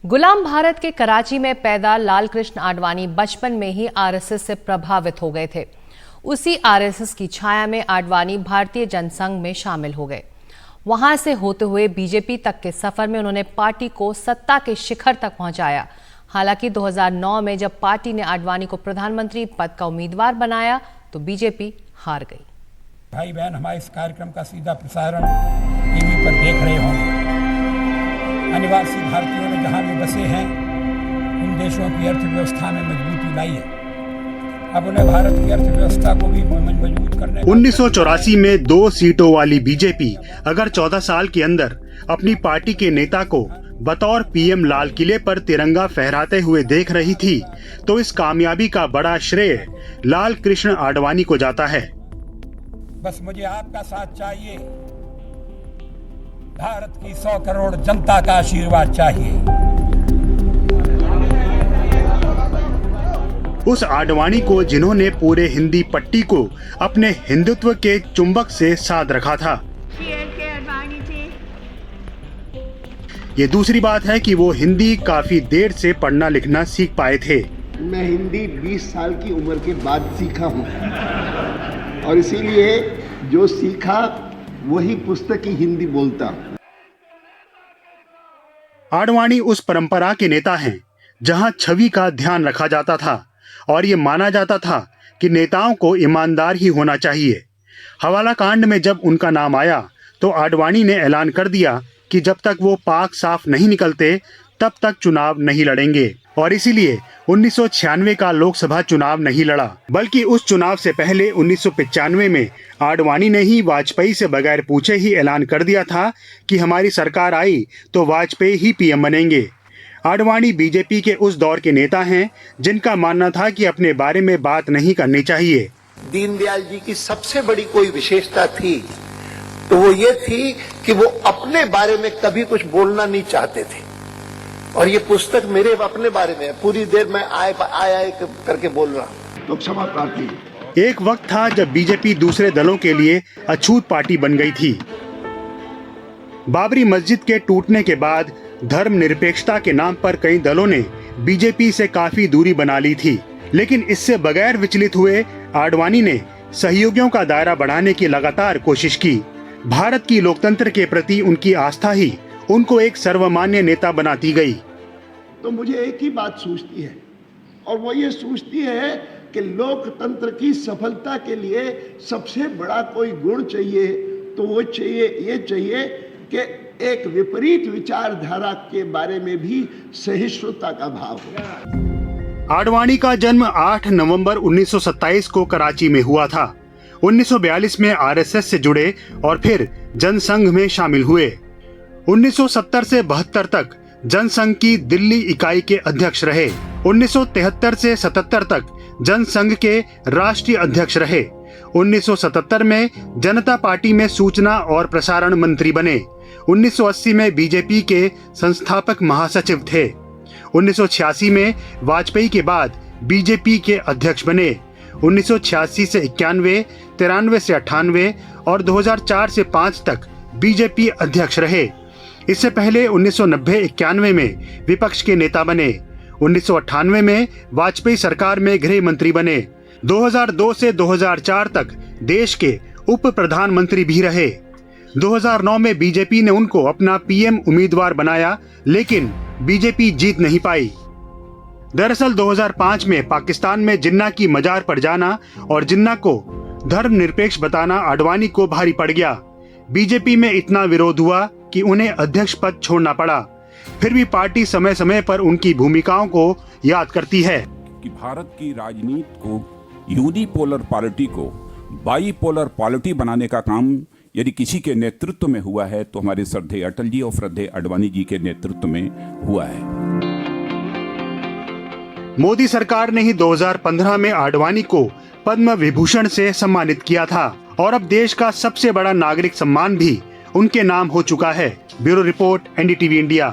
गुलाम भारत के कराची में पैदा लालकृष्ण आडवाणी बचपन में ही आरएसएस से प्रभावित हो गए थे। उसी आरएसएस की छाया में आडवाणी भारतीय जनसंघ में शामिल हो गए। वहां से होते हुए बीजेपी तक के सफर में उन्होंने पार्टी को सत्ता के शिखर तक पहुंचाया। हालांकि 2009 में जब पार्टी ने आडवाणी को प्रधानमंत्री पद का उम्मीदवार बनाया तो बीजेपी हार गई। भाई बहन हमारे इस कार्यक्रम का सीधा प्रसारण टीवी पर देख रहे होंगे। अनिवासी भारतीयों ने जहां भी बसे हैं उन देशों की अर्थव्यवस्था में मजबूती लाई है। अब उन्हें भारत की अर्थव्यवस्था को भी मजबूत करने 1984 में 2 सीटों वाली बीजेपी अगर 14 साल के अंदर अपनी पार्टी के नेता को बतौर पीएम लाल किले पर तिरंगा फहराते हुए देख रही थी तो इस कामयाबी का बड़ा श्रेय लालकृष्ण आडवाणी को जाता है। बस मुझे आपका साथ चाहिए, भारत की 100 करोड़ जनता का आशीर्वाद चाहिए। उस आडवाणी को जिन्होंने पूरे हिंदी पट्टी को अपने हिंदुत्व के चुंबक से साध रखा था। ये दूसरी बात है कि वो हिंदी काफी देर से पढ़ना लिखना सीख पाए थे। मैं हिंदी 20 साल की उम्र के बाद सीखा हूँ और इसीलिए जो सीखा वही पुस्तक की हिंदी बोलता हूँ। आडवाणी उस परंपरा के नेता हैं जहां छवि का ध्यान रखा जाता था और ये माना जाता था कि नेताओं को ईमानदार ही होना चाहिए। हवाला कांड में जब उनका नाम आया तो आडवाणी ने ऐलान कर दिया कि जब तक वो पाक साफ नहीं निकलते तब तक चुनाव नहीं लड़ेंगे और इसीलिए 1996 का लोकसभा चुनाव नहीं लड़ा, बल्कि उस चुनाव से पहले 1995 में आडवाणी ने ही वाजपेयी से बगैर पूछे ही ऐलान कर दिया था कि हमारी सरकार आई तो वाजपेयी ही पीएम बनेंगे। आडवाणी बीजेपी के उस दौर के नेता हैं जिनका मानना था कि अपने बारे में बात नहीं करनी चाहिए। दीनदयाल जी की सबसे बड़ी कोई विशेषता थी तो वो ये थी कि वो अपने बारे में कभी कुछ बोलना नहीं चाहते थे और ये पुस्तक मेरे अपने बारे में है। पूरी देर मैं आय करके बोल रहा हूँ। लोकसभा पार्टी एक वक्त था जब बीजेपी दूसरे दलों के लिए अछूत पार्टी बन गई थी। बाबरी मस्जिद के टूटने के बाद धर्मनिरपेक्षता के नाम पर कई दलों ने बीजेपी से काफी दूरी बना ली थी, लेकिन इससे बगैर विचलित हुए आडवाणी ने सहयोगियों का दायरा बढ़ाने की लगातार कोशिश की। भारत की लोकतंत्र के प्रति उनकी आस्था ही उनको एक सर्वमान्य नेता बनाती गई। तो मुझे एक ही बात सूझती है और वो ये सूझती है कि लोकतंत्र की सफलता के लिए सबसे बड़ा कोई गुण चाहिए तो वो ये चाहिए कि एक विपरीत विचारधारा के बारे में भी सहिष्णुता का भाव हो। आडवाणी का जन्म 8 नवंबर 1927 को कराची में हुआ था। 1942 में आरएसएस से जुड़े और फिर जनसंघ में शामिल हुए। 1970 से 72 तक जनसंघ की दिल्ली इकाई के अध्यक्ष रहे। 1973 से 77 तक जनसंघ के राष्ट्रीय अध्यक्ष रहे। 1977 में जनता पार्टी में सूचना और प्रसारण मंत्री बने। 1980 में बीजेपी के संस्थापक महासचिव थे। 1986 में वाजपेयी के बाद बीजेपी के अध्यक्ष बने। 1986 से 91, 93 से 98 और 2004 से 5 तक बीजेपी अध्यक्ष रहे। इससे पहले 1990-91 में विपक्ष के नेता बने। 1998 में वाजपेयी सरकार में गृह मंत्री बने। 2002 से 2004 तक देश के उप प्रधानमंत्री भी रहे। 2009 में बीजेपी ने उनको अपना पीएम उम्मीदवार बनाया, लेकिन बीजेपी जीत नहीं पाई। दरअसल 2005 में पाकिस्तान में जिन्ना की मजार पर जाना और जिन्ना को धर्मनिरपेक्ष बताना आडवाणी को भारी पड़ गया। बीजेपी में इतना विरोध हुआ कि उन्हें अध्यक्ष पद छोड़ना पड़ा। फिर भी पार्टी समय समय पर उनकी भूमिकाओं को याद करती है कि भारत की राजनीति को यूनिपोलर पॉलिटी को बाईपोलर पॉलिटी बनाने का काम यदि किसी के नेतृत्व में हुआ है तो हमारे श्रद्धेय अटल जी और श्रद्धेय आडवाणी जी के नेतृत्व में हुआ है। मोदी सरकार ने ही 2015 में आडवाणी को पद्म विभूषण से सम्मानित किया था और अब देश का सबसे बड़ा नागरिक सम्मान भी उनके नाम हो चुका है। Bureau report, NDTV India.